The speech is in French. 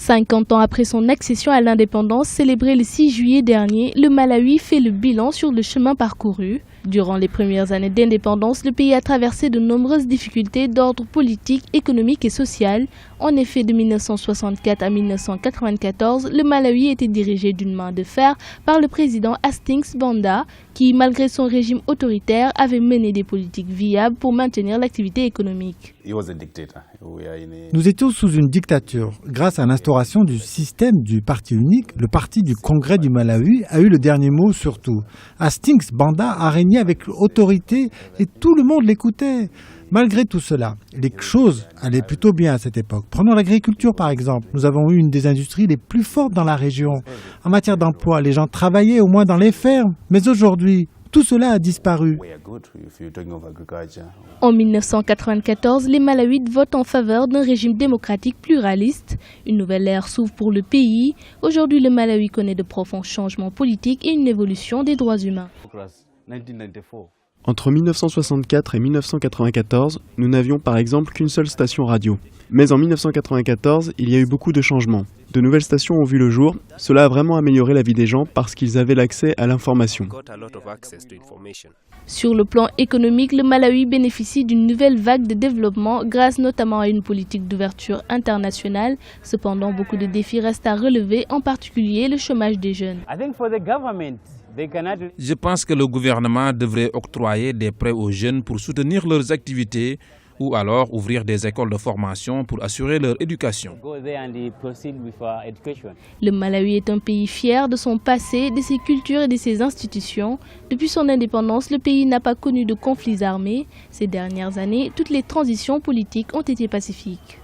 50 ans après son accession à l'indépendance célébrée le 6 juillet dernier, le Malawi fait le bilan sur le chemin parcouru. Durant les premières années d'indépendance, le pays a traversé de nombreuses difficultés d'ordre politique, économique et social. En effet, de 1964 à 1994, le Malawi était dirigé d'une main de fer par le président Hastings Banda, qui, malgré son régime autoritaire, avait mené des politiques viables pour maintenir l'activité économique. Nous étions sous une dictature. Grâce à l'instauration du système du parti unique, le parti du Congrès du Malawi a eu le dernier mot sur tout. Hastings Banda a régné avec autorité et tout le monde l'écoutait. Malgré tout cela, les choses allaient plutôt bien à cette époque. Prenons l'agriculture par exemple. Nous avons eu une des industries les plus fortes dans la région. En matière d'emploi, les gens travaillaient au moins dans les fermes. Mais aujourd'hui, tout cela a disparu. En 1994, les Malawites votent en faveur d'un régime démocratique pluraliste. Une nouvelle ère s'ouvre pour le pays. Aujourd'hui, le Malawi connaît de profonds changements politiques et une évolution des droits humains. Entre 1964 et 1994, nous n'avions par exemple qu'une seule station radio. Mais en 1994, il y a eu beaucoup de changements. De nouvelles stations ont vu le jour. Cela a vraiment amélioré la vie des gens parce qu'ils avaient l'accès à l'information. Sur le plan économique, le Malawi bénéficie d'une nouvelle vague de développement grâce notamment à une politique d'ouverture internationale. Cependant, beaucoup de défis restent à relever, en particulier le chômage des jeunes. Je pense que le gouvernement devrait octroyer des prêts aux jeunes pour soutenir leurs activités ou alors ouvrir des écoles de formation pour assurer leur éducation. Le Malawi est un pays fier de son passé, de ses cultures et de ses institutions. Depuis son indépendance, le pays n'a pas connu de conflits armés. Ces dernières années, toutes les transitions politiques ont été pacifiques.